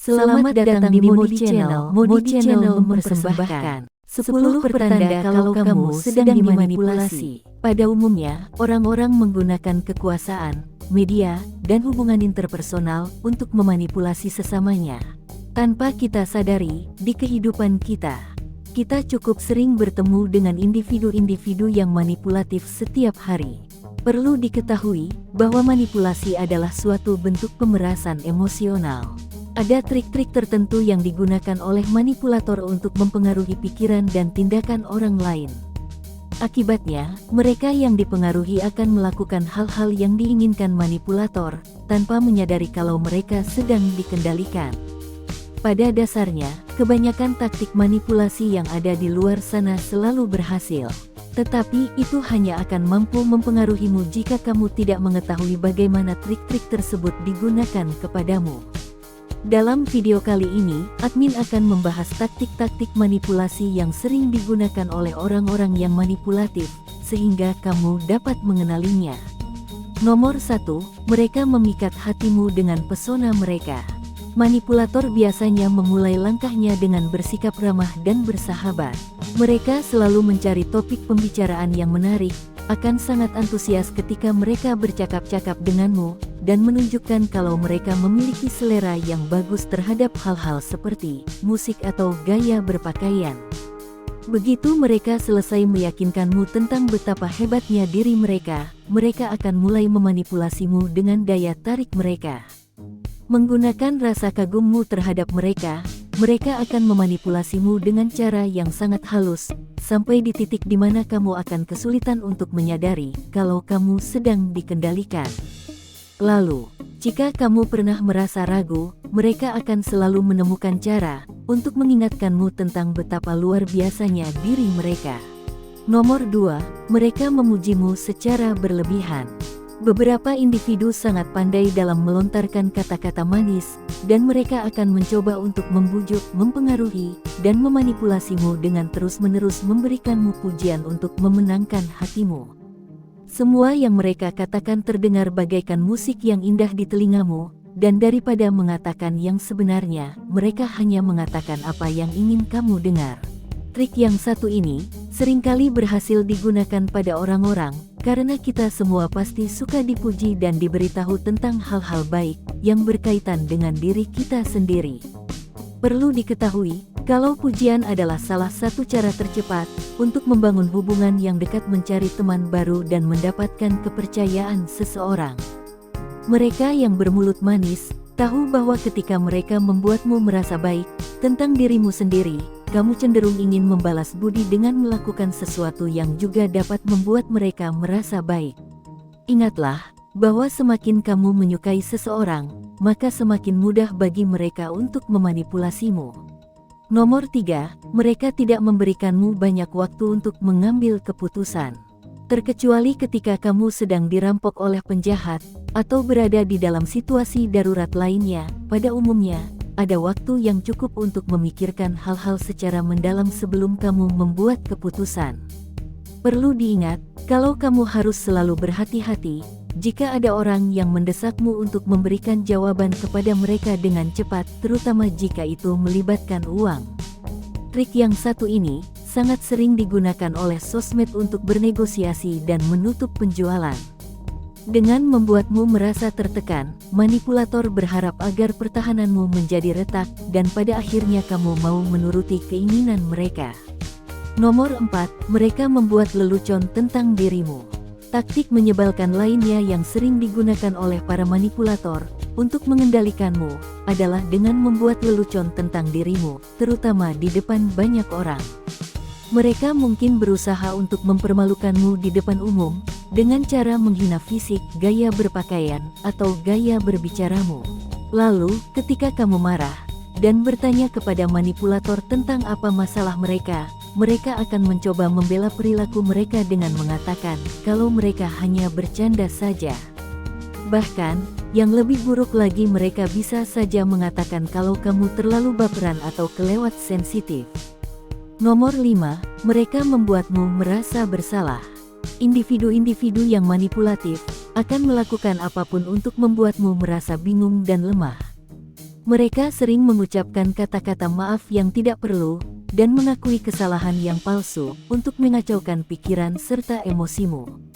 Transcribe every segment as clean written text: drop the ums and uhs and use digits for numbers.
Selamat datang di Modi Channel. Modi Channel mempersembahkan 10 pertanda kalau kamu sedang dimanipulasi. Pada umumnya, orang-orang menggunakan kekuasaan, media, dan hubungan interpersonal untuk memanipulasi sesamanya. Tanpa kita sadari, di kehidupan kita cukup sering bertemu dengan individu-individu yang manipulatif setiap hari. Perlu diketahui bahwa manipulasi adalah suatu bentuk pemerasan emosional. Ada trik-trik tertentu yang digunakan oleh manipulator untuk mempengaruhi pikiran dan tindakan orang lain. Akibatnya, mereka yang dipengaruhi akan melakukan hal-hal yang diinginkan manipulator, tanpa menyadari kalau mereka sedang dikendalikan. Pada dasarnya, kebanyakan taktik manipulasi yang ada di luar sana selalu berhasil. Tetapi itu hanya akan mampu mempengaruhimu jika kamu tidak mengetahui bagaimana trik-trik tersebut digunakan kepadamu. Dalam video kali ini, admin akan membahas taktik-taktik manipulasi yang sering digunakan oleh orang-orang yang manipulatif, sehingga kamu dapat mengenalinya. Nomor 1, mereka memikat hatimu dengan pesona mereka. Manipulator biasanya memulai langkahnya dengan bersikap ramah dan bersahabat. Mereka selalu mencari topik pembicaraan yang menarik, akan sangat antusias ketika mereka bercakap-cakap denganmu, dan menunjukkan kalau mereka memiliki selera yang bagus terhadap hal-hal seperti musik atau gaya berpakaian. Begitu mereka selesai meyakinkanmu tentang betapa hebatnya diri mereka, mereka akan mulai memanipulasimu dengan daya tarik mereka. Menggunakan rasa kagummu terhadap mereka, mereka akan memanipulasimu dengan cara yang sangat halus, sampai di titik di mana kamu akan kesulitan untuk menyadari kalau kamu sedang dikendalikan. Lalu, jika kamu pernah merasa ragu, mereka akan selalu menemukan cara untuk mengingatkanmu tentang betapa luar biasanya diri mereka. Nomor 2, mereka memujimu secara berlebihan. Beberapa individu sangat pandai dalam melontarkan kata-kata manis, dan mereka akan mencoba untuk membujuk, mempengaruhi, dan memanipulasimu dengan terus-menerus memberikanmu pujian untuk memenangkan hatimu. Semua yang mereka katakan terdengar bagaikan musik yang indah di telingamu, dan daripada mengatakan yang sebenarnya, mereka hanya mengatakan apa yang ingin kamu dengar. Trik yang satu ini seringkali berhasil digunakan pada orang-orang, karena kita semua pasti suka dipuji dan diberitahu tentang hal-hal baik yang berkaitan dengan diri kita sendiri. Perlu diketahui, kalau pujian adalah salah satu cara tercepat untuk membangun hubungan yang dekat, mencari teman baru, dan mendapatkan kepercayaan seseorang. Mereka yang bermulut manis tahu bahwa ketika mereka membuatmu merasa baik tentang dirimu sendiri, kamu cenderung ingin membalas budi dengan melakukan sesuatu yang juga dapat membuat mereka merasa baik. Ingatlah bahwa semakin kamu menyukai seseorang, maka semakin mudah bagi mereka untuk memanipulasimu. Nomor 3, mereka tidak memberikanmu banyak waktu untuk mengambil keputusan. Terkecuali ketika kamu sedang dirampok oleh penjahat, atau berada di dalam situasi darurat lainnya, pada umumnya, ada waktu yang cukup untuk memikirkan hal-hal secara mendalam sebelum kamu membuat keputusan. Perlu diingat, kalau kamu harus selalu berhati-hati, jika ada orang yang mendesakmu untuk memberikan jawaban kepada mereka dengan cepat, terutama jika itu melibatkan uang. Trik yang satu ini sangat sering digunakan oleh sosmed untuk bernegosiasi dan menutup penjualan. Dengan membuatmu merasa tertekan, manipulator berharap agar pertahananmu menjadi retak, dan pada akhirnya kamu mau menuruti keinginan mereka. Nomor 4, mereka membuat lelucon tentang dirimu. Taktik menyebalkan lainnya yang sering digunakan oleh para manipulator untuk mengendalikanmu adalah dengan membuat lelucon tentang dirimu, terutama di depan banyak orang. Mereka mungkin berusaha untuk mempermalukanmu di depan umum dengan cara menghina fisik, gaya berpakaian, atau gaya berbicaramu. Lalu, ketika kamu marah dan bertanya kepada manipulator tentang apa masalah mereka, mereka akan mencoba membela perilaku mereka dengan mengatakan kalau mereka hanya bercanda saja. Bahkan, yang lebih buruk lagi, mereka bisa saja mengatakan kalau kamu terlalu baperan atau kelewat sensitif. Nomor 5, mereka membuatmu merasa bersalah. Individu-individu yang manipulatif akan melakukan apapun untuk membuatmu merasa bingung dan lemah. Mereka sering mengucapkan kata-kata maaf yang tidak perlu dan mengakui kesalahan yang palsu untuk mengacaukan pikiran serta emosimu.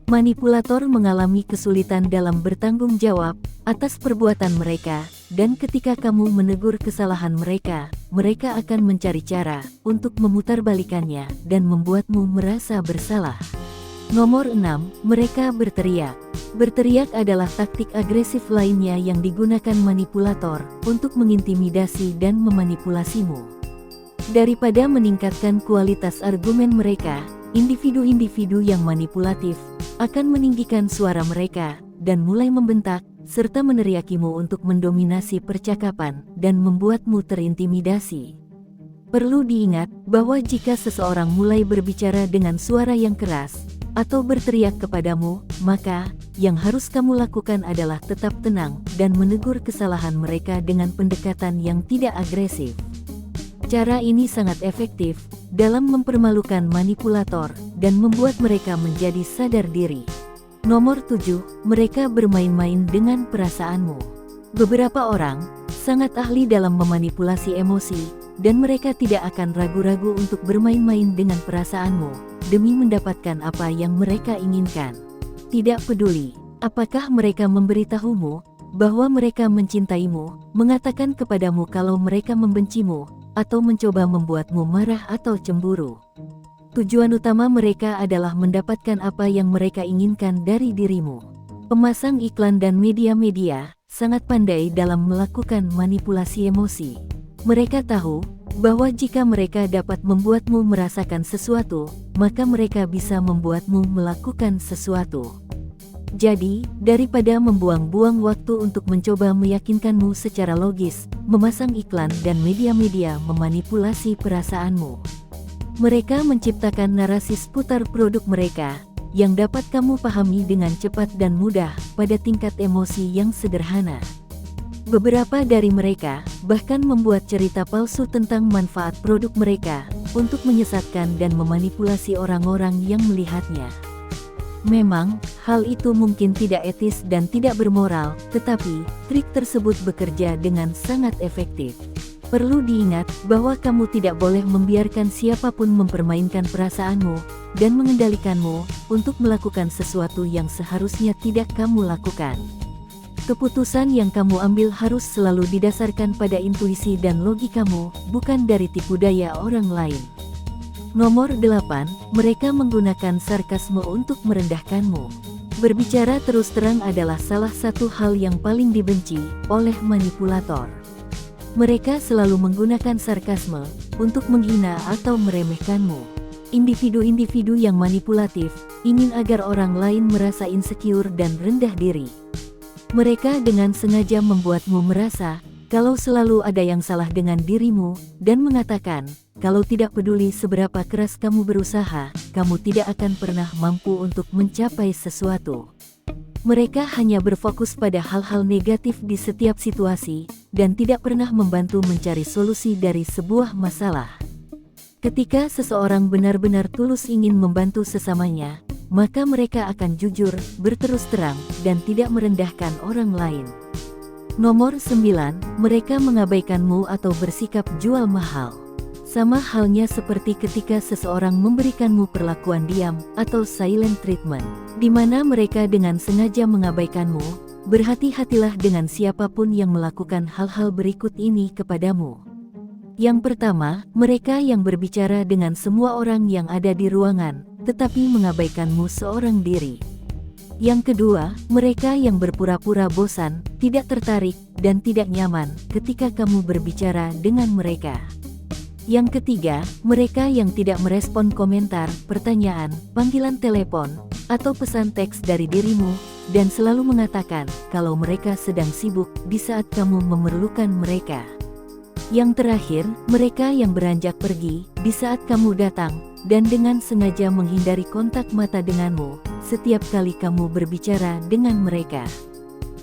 Manipulator mengalami kesulitan dalam bertanggung jawab atas perbuatan mereka, dan ketika kamu menegur kesalahan mereka, mereka akan mencari cara untuk memutarbalikannya dan membuatmu merasa bersalah. Nomor 6, mereka berteriak. Berteriak adalah taktik agresif lainnya yang digunakan manipulator untuk mengintimidasi dan memanipulasimu. Daripada meningkatkan kualitas argumen mereka, individu-individu yang manipulatif akan meninggikan suara mereka dan mulai membentak serta meneriakimu untuk mendominasi percakapan dan membuatmu terintimidasi. Perlu diingat bahwa jika seseorang mulai berbicara dengan suara yang keras atau berteriak kepadamu, maka yang harus kamu lakukan adalah tetap tenang dan menegur kesalahan mereka dengan pendekatan yang tidak agresif. Cara ini sangat efektif dalam mempermalukan manipulator dan membuat mereka menjadi sadar diri. Nomor 7, mereka bermain-main dengan perasaanmu. Beberapa orang sangat ahli dalam memanipulasi emosi, dan mereka tidak akan ragu-ragu untuk bermain-main dengan perasaanmu demi mendapatkan apa yang mereka inginkan. Tidak peduli apakah mereka memberitahumu bahwa mereka mencintaimu, mengatakan kepadamu kalau mereka membencimu, atau mencoba membuatmu marah atau cemburu. Tujuan utama mereka adalah mendapatkan apa yang mereka inginkan dari dirimu. Pemasang iklan dan media-media sangat pandai dalam melakukan manipulasi emosi. Mereka tahu bahwa jika mereka dapat membuatmu merasakan sesuatu, maka mereka bisa membuatmu melakukan sesuatu. Jadi, daripada membuang-buang waktu untuk mencoba meyakinkanmu secara logis, memasang iklan dan media-media memanipulasi perasaanmu. Mereka menciptakan narasi seputar produk mereka, yang dapat kamu pahami dengan cepat dan mudah pada tingkat emosi yang sederhana. Beberapa dari mereka bahkan membuat cerita palsu tentang manfaat produk mereka untuk menyesatkan dan memanipulasi orang-orang yang melihatnya. Memang, hal itu mungkin tidak etis dan tidak bermoral, tetapi trik tersebut bekerja dengan sangat efektif. Perlu diingat bahwa kamu tidak boleh membiarkan siapapun mempermainkan perasaanmu dan mengendalikanmu untuk melakukan sesuatu yang seharusnya tidak kamu lakukan. Keputusan yang kamu ambil harus selalu didasarkan pada intuisi dan logikamu, bukan dari tipu daya orang lain. Nomor 8, mereka menggunakan sarkasme untuk merendahkanmu. Berbicara terus terang adalah salah satu hal yang paling dibenci oleh manipulator. Mereka selalu menggunakan sarkasme untuk menghina atau meremehkanmu. Individu-individu yang manipulatif ingin agar orang lain merasa insecure dan rendah diri. Mereka dengan sengaja membuatmu merasa kalau selalu ada yang salah dengan dirimu, dan mengatakan, kalau tidak peduli seberapa keras kamu berusaha, kamu tidak akan pernah mampu untuk mencapai sesuatu. Mereka hanya berfokus pada hal-hal negatif di setiap situasi, dan tidak pernah membantu mencari solusi dari sebuah masalah. Ketika seseorang benar-benar tulus ingin membantu sesamanya, maka mereka akan jujur, berterus terang, dan tidak merendahkan orang lain. Nomor 9, mereka mengabaikanmu atau bersikap jual mahal. Sama halnya seperti ketika seseorang memberikanmu perlakuan diam atau silent treatment, di mana mereka dengan sengaja mengabaikanmu. Berhati-hatilah dengan siapapun yang melakukan hal-hal berikut ini kepadamu. Yang pertama, mereka yang berbicara dengan semua orang yang ada di ruangan, tetapi mengabaikanmu seorang diri. Yang kedua, mereka yang berpura-pura bosan, tidak tertarik, dan tidak nyaman ketika kamu berbicara dengan mereka. Yang ketiga, mereka yang tidak merespon komentar, pertanyaan, panggilan telepon, atau pesan teks dari dirimu, dan selalu mengatakan kalau mereka sedang sibuk di saat kamu memerlukan mereka. Yang terakhir, mereka yang beranjak pergi di saat kamu datang, dan dengan sengaja menghindari kontak mata denganmu setiap kali kamu berbicara dengan mereka.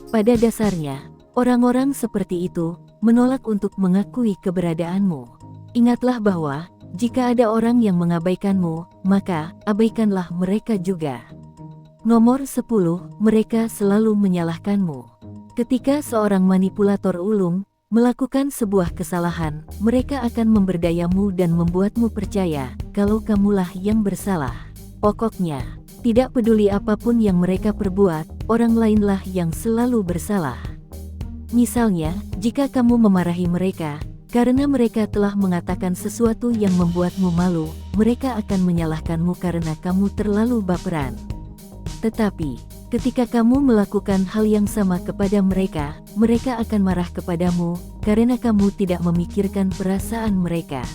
Pada dasarnya, orang-orang seperti itu menolak untuk mengakui keberadaanmu. Ingatlah bahwa, jika ada orang yang mengabaikanmu, maka abaikanlah mereka juga. Nomor 10, mereka selalu menyalahkanmu. Ketika seorang manipulator ulung Melakukan sebuah kesalahan, mereka akan memberdayamu dan membuatmu percaya kalau kamulah yang bersalah. Pokoknya, tidak peduli apapun yang mereka perbuat, orang lainlah yang selalu bersalah. Misalnya, jika kamu memarahi mereka, karena mereka telah mengatakan sesuatu yang membuatmu malu, mereka akan menyalahkanmu karena kamu terlalu baperan. Tetapi, ketika kamu melakukan hal yang sama kepada mereka, mereka akan marah kepadamu, karena kamu tidak memikirkan perasaan mereka.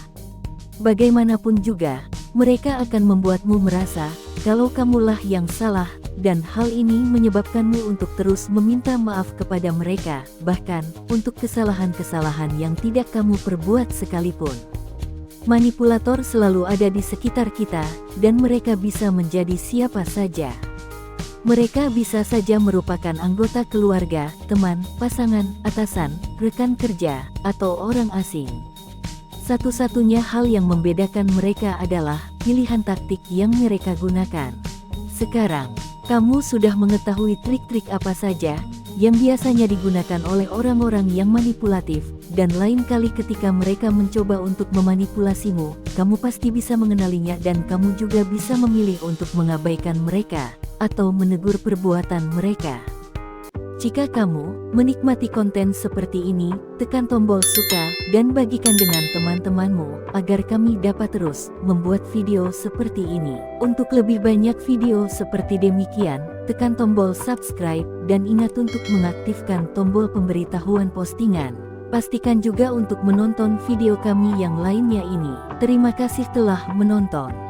Bagaimanapun juga, mereka akan membuatmu merasa kalau kamulah yang salah, dan hal ini menyebabkanmu untuk terus meminta maaf kepada mereka, bahkan untuk kesalahan-kesalahan yang tidak kamu perbuat sekalipun. Manipulator selalu ada di sekitar kita, dan mereka bisa menjadi siapa saja. Mereka bisa saja merupakan anggota keluarga, teman, pasangan, atasan, rekan kerja, atau orang asing. Satu-satunya hal yang membedakan mereka adalah pilihan taktik yang mereka gunakan. Sekarang, kamu sudah mengetahui trik-trik apa saja yang biasanya digunakan oleh orang-orang yang manipulatif, dan lain kali ketika mereka mencoba untuk memanipulasimu, kamu pasti bisa mengenalinya dan kamu juga bisa memilih untuk mengabaikan mereka atau menegur perbuatan mereka. Jika kamu menikmati konten seperti ini, tekan tombol suka dan bagikan dengan teman-temanmu agar kami dapat terus membuat video seperti ini. Untuk lebih banyak video seperti demikian, tekan tombol subscribe dan ingat untuk mengaktifkan tombol pemberitahuan postingan. Pastikan juga untuk menonton video kami yang lainnya ini. Terima kasih telah menonton.